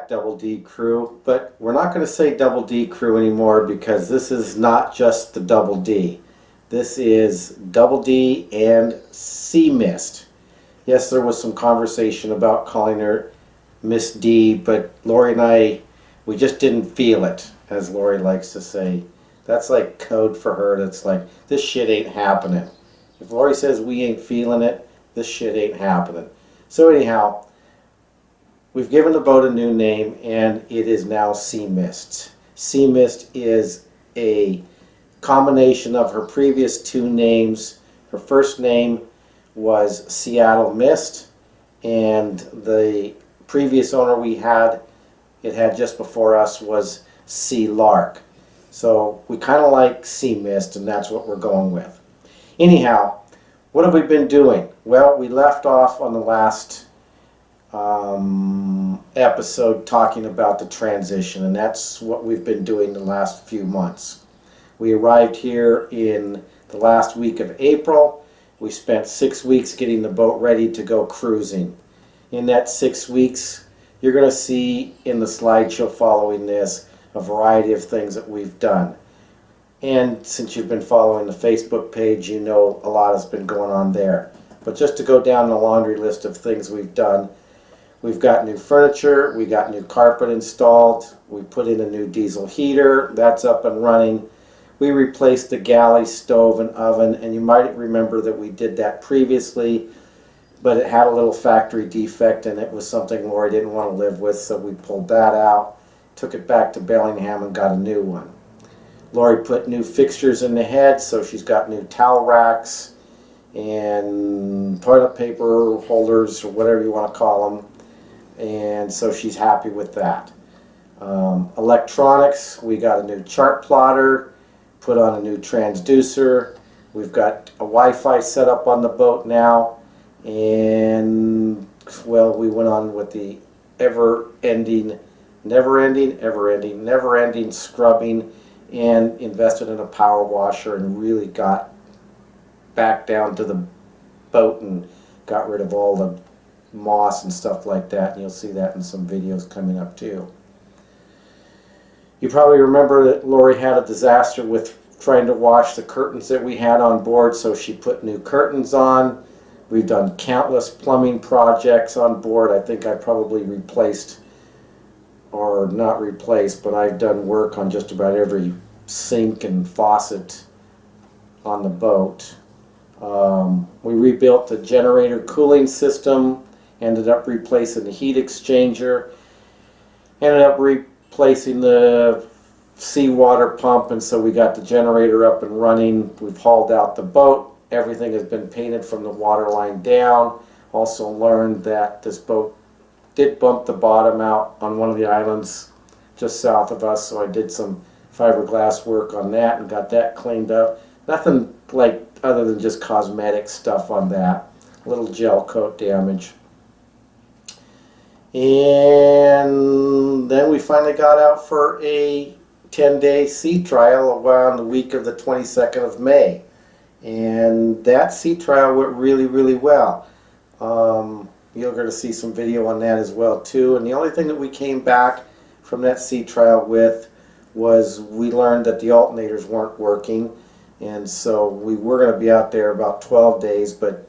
back, Double D crew, but we're not going to say Double D crew anymore because this is not just the Double D. This is Double D and Sea Mist. Yes, there was some conversation about calling her Miss D, but Lori and I, we just didn't feel it, as Lori likes to say. That's like code for her. That's like, this shit ain't happening. If Lori says we ain't feeling it, this shit ain't happening. So anyhow, we've given the boat a new name, and it is now Sea Mist. Sea Mist is a combination of her previous two names. Her first name was Seattle Mist, and the previous owner we had, it had just before us, was Sea Lark. So we kind of like Sea Mist, and that's what we're going with. Anyhow, what have we been doing? Well, we left off on the last episode talking about the transition, and that's what we've been doing the last few months. We arrived here in the last week of April. We spent 6 weeks getting the boat ready to go cruising. In that 6 weeks, you're going to see in the slideshow following this a variety of things that we've done. And since you've been following the Facebook page, you know a lot has been going on there. But just to go down the laundry list of things we've done, we've got new furniture, we got new carpet installed, we put in a new diesel heater, that's up and running. We replaced the galley stove and oven, and you might remember that we did that previously, but it had a little factory defect and it was something Lori didn't want to live with, so we pulled that out, took it back to Bellingham and got a new one. Lori put new fixtures in the head, so she's got new towel racks and toilet paper holders, or whatever you want to call them, and so she's happy with that. Electronics, we got a new chart plotter, put on a new transducer, we've got a Wi-Fi set up on the boat now, and well, we went on with the never-ending scrubbing, and invested in a power washer and really got back down to the boat and got rid of all the moss and stuff like that, and you'll see that in some videos coming up too. You probably remember that Lori had a disaster with trying to wash the curtains that we had on board, so she put new curtains on. We've done countless plumbing projects on board. I think I probably replaced, or not replaced, but I've done work on just about every sink and faucet on the boat. We rebuilt the generator cooling system, ended up replacing the heat exchanger, ended up replacing the seawater pump, and so we got the generator up and running. We've hauled out the boat. Everything has been painted from the waterline down. Also learned that this boat did bump the bottom out on one of the islands just south of us, so I did some fiberglass work on that and got that cleaned up. Nothing like other than just cosmetic stuff on that. A little gel coat damage. And then we finally got out for a 10-day sea trial around the week of the 22nd of May. And that sea trial went really, really well. You're going to see some video on that as well too. And the only thing that we came back from that sea trial with was we learned that the alternators weren't working, and so we were going to be out there about 12 days, but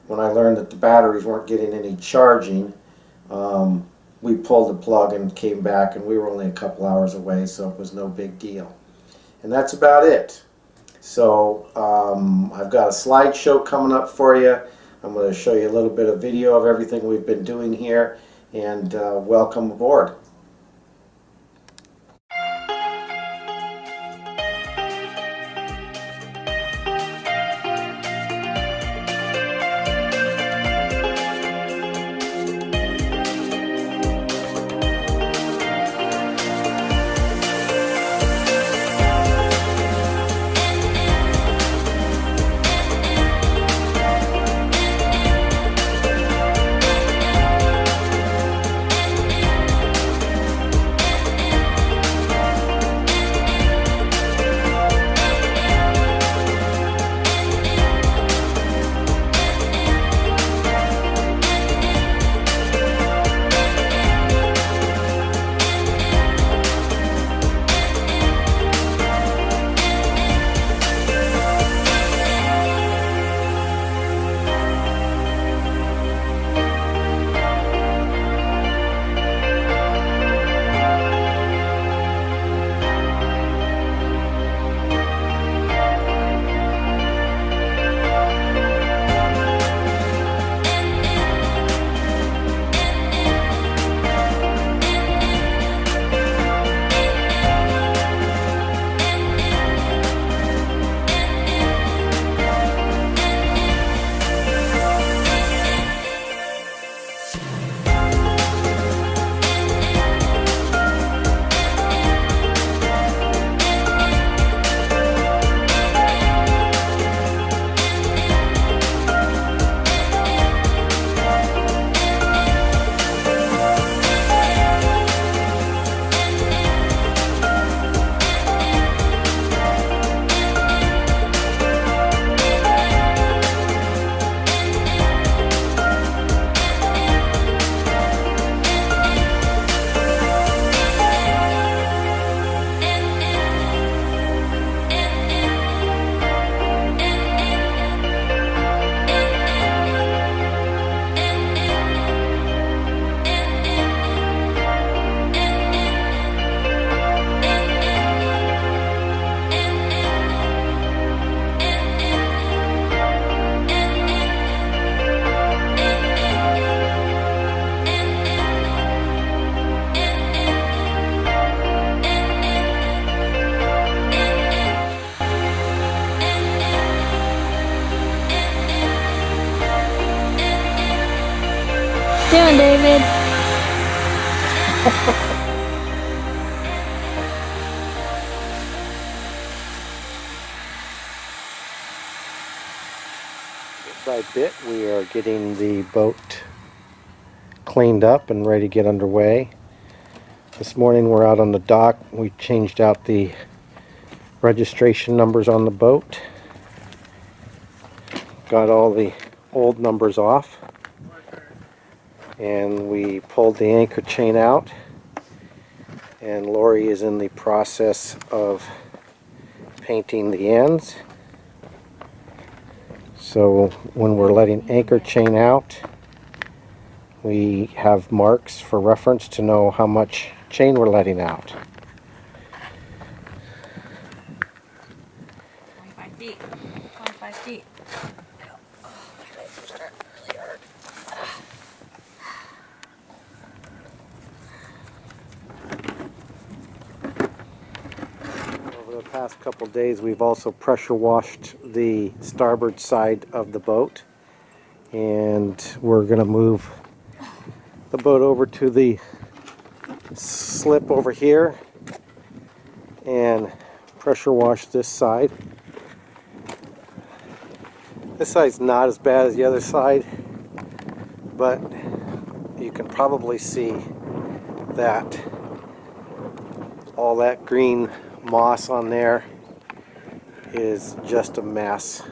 when I learned that the batteries weren't getting any charging, we pulled the plug and came back, and we were only a couple hours away, so it was no big deal. And that's about it. So I've got a slideshow coming up for you. I'm going to show you a little bit of video of everything we've been doing here, and welcome aboard. doing, David? Bit by bit, we are getting the boat cleaned up and ready to get underway. This morning we're out on the dock. We changed out the registration numbers on the boat. Got all the old numbers off. And we pulled the anchor chain out. And Lori is in the process of painting the ends. So when we're letting anchor chain out, we have marks for reference to know how much chain we're letting out. 25 feet. 25 feet. Over the past couple days, we've also pressure washed the starboard side of the boat, and we're going to move the boat over to the slip over here and pressure wash this side. This side's not as bad as the other side, but you can probably see that all that green moss on there is just a mess.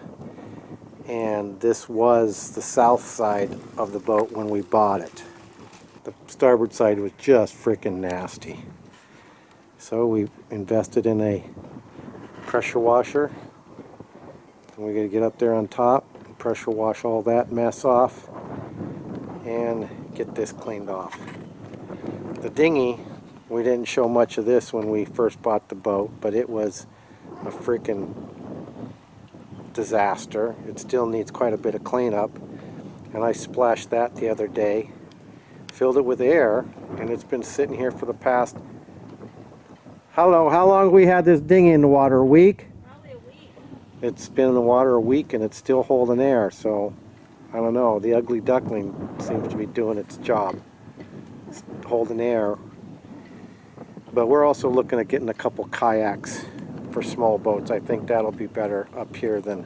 And this was the south side of the boat when we bought it. The starboard side was just freaking nasty. So we invested in a pressure washer. And we're going to get up there on top and pressure wash all that mess off and get this cleaned off. The dinghy, we didn't show much of this when we first bought the boat, but it was a freaking disaster. It still needs quite a bit of cleanup, and I splashed that the other day, filled it with air, and it's been sitting here for the past, how long have we had this dinghy in the water? A week? Probably a week. It's been in the water a week and it's still holding air, so I don't know. The ugly duckling seems to be doing its job. It's holding air. But we're also looking at getting a couple kayaks for small boats. I think that'll be better up here than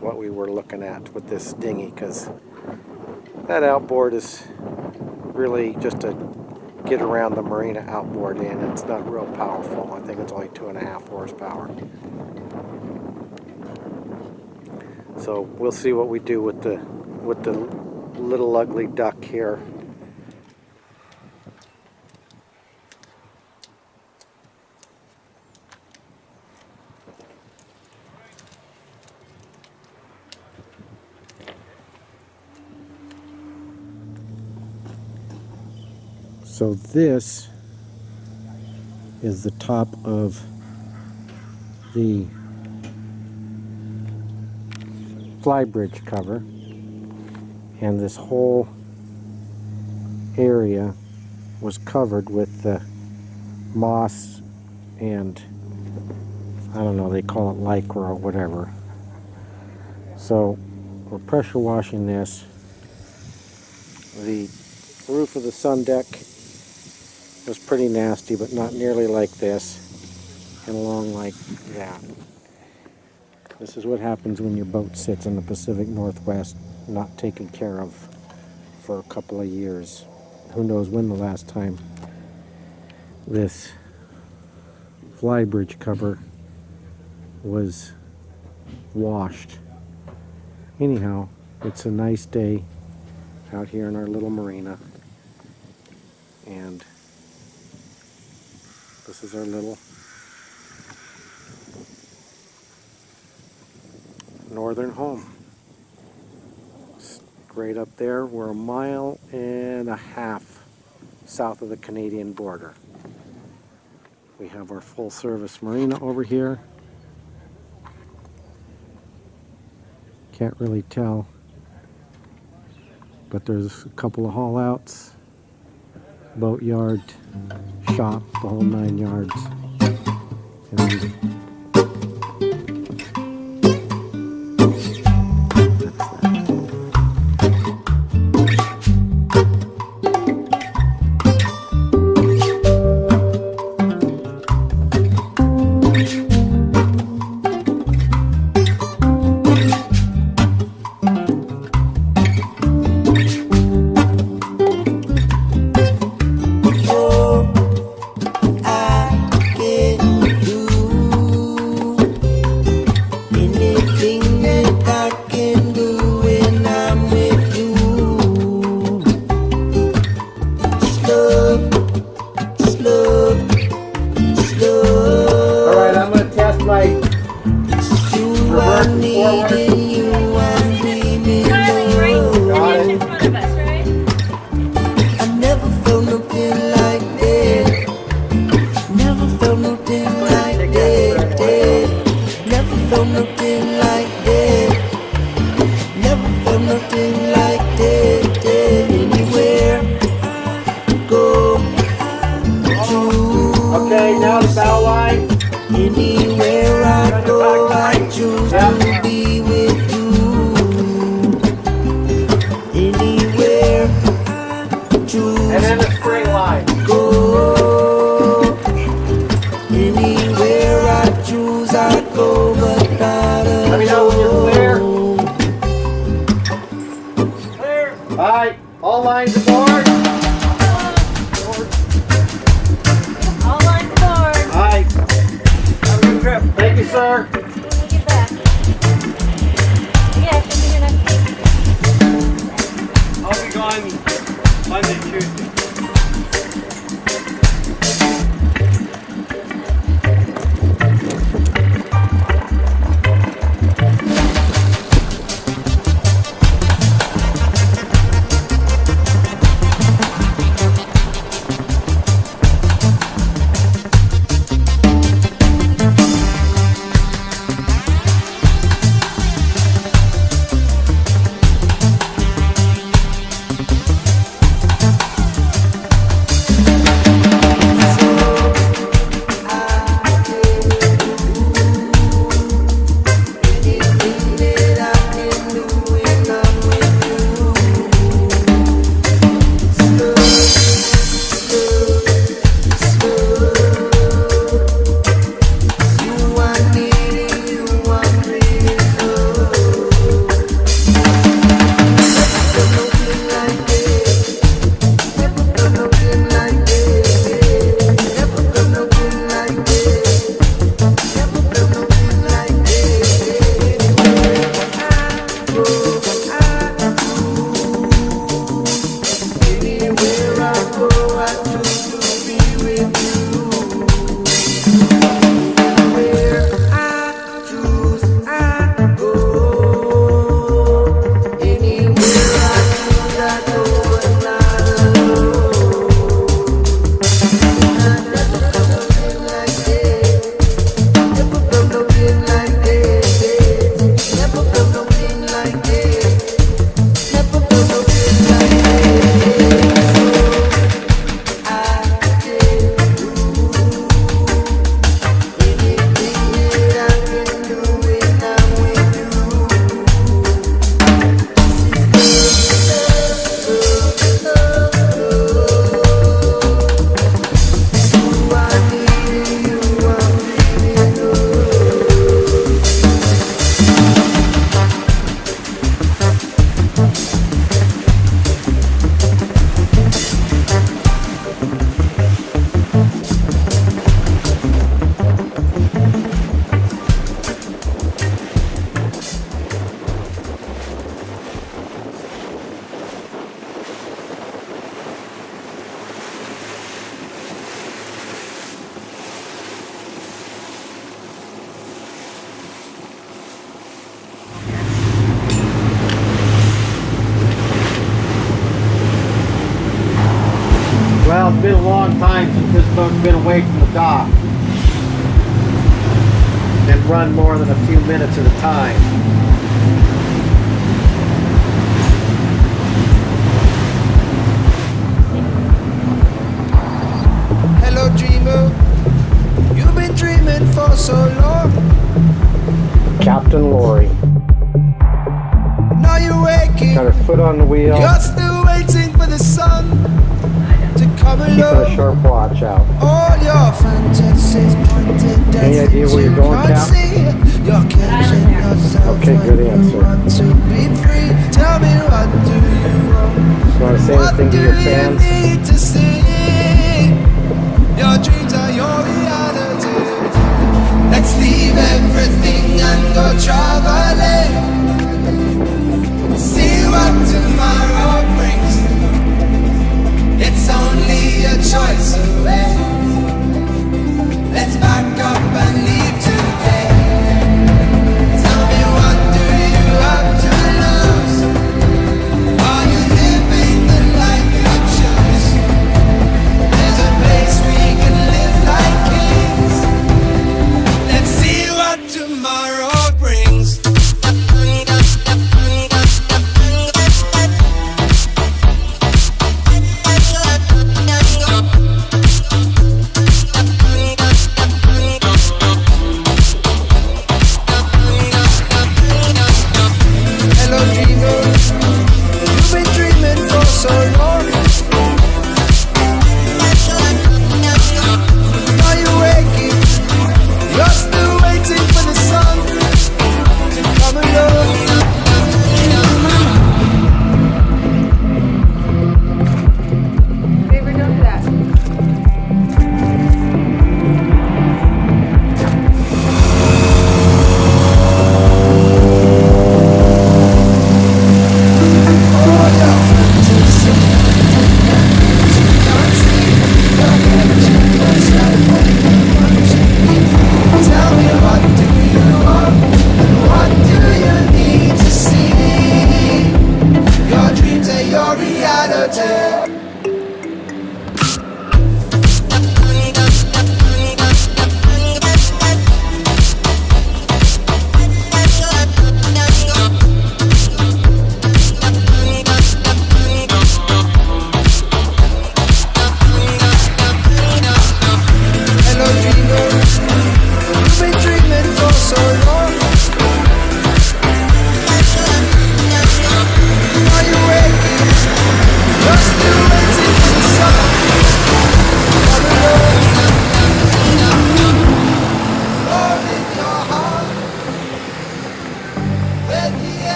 what we were looking at with this dinghy, because that outboard is really just a get around the marina outboard, and it's not real powerful. I think it's only 2.5 horsepower. So we'll see what we do with the little ugly duck here. So this is the top of the flybridge cover, and this whole area was covered with the moss and I don't know, they call it lycra or whatever. So we're pressure washing this. The roof of the sun deck was pretty nasty, but not nearly like this and along like that. This is what happens when your boat sits in the Pacific Northwest, not taken care of for a couple of years. Who knows when the last time this flybridge cover was washed. Anyhow, it's a nice day out here in our little marina, and this is our little northern home. Right up there, we're 1.5 miles south of the Canadian border. We have our full service marina over here. Can't really tell, but there's a couple of haul outs, boat yard, shop, the whole 9 yards. And that's that. felt nothing like that. Never felt nothing like that. Anywhere I go, choose. Okay, now the bow line. Anywhere I go, I choose to be with you. Anywhere I choose. And then the spring line. Go. Anywhere I choose, I go, but not alone. Let me know when you're clear. Clear. All right, all lines aboard. All lines aboard. All right. Have a good trip. Thank you, sir. When we get back. Yeah, should be here next week. I'll be gone Monday, Tuesday. Well, it's been a long time since this boat's been away from the dock and run more than a few minutes at a time. Hello, dreamer. You've been dreaming for so long. Captain Lori Now you're waking. got her foot on the wheel, You're still waiting for the sun to come keeping a along. sharp watch out. All your fantasies pointed at Any idea where you're going, can't Cap? see. You're catching yourself Okay, when good you answer. want to be free. Tell me, what do you want? You want to say What anything do to your you fans? need to see? Your dreams are your reality. Let's leave everything and go traveling. See what tomorrow brings. It's only a choice away. Let's back up and leave today. Tell me, what do you have to lose? Are you living the life you choose? There's a place we can live like kings. Let's see what tomorrow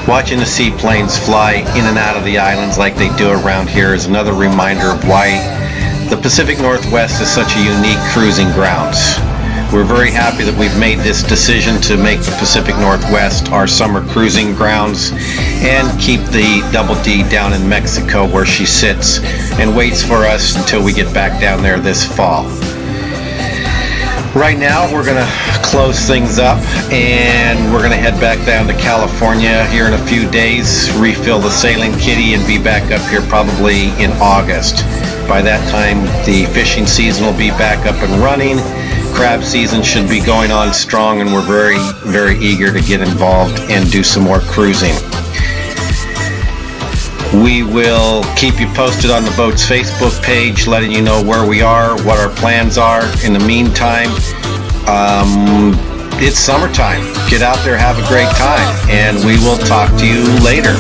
Watching the seaplanes fly in and out of the islands like they do around here is another reminder of why the Pacific Northwest is such a unique cruising grounds. We're very happy that we've made this decision to make the Pacific Northwest our summer cruising grounds and keep the Double D down in Mexico where she sits and waits for us until we get back down there this fall. Right now we're going to close things up and we're going to head back down to California here in a few days, refill the sailing kitty and be back up here probably in August. By that time the fishing season will be back up and running. Crab season should be going on strong and we're very, very eager to get involved and do some more cruising. We will keep you posted on the boat's Facebook page, letting you know where we are, what our plans are. In the meantime, it's summertime. Get out there, have a great time, and we will talk to you later.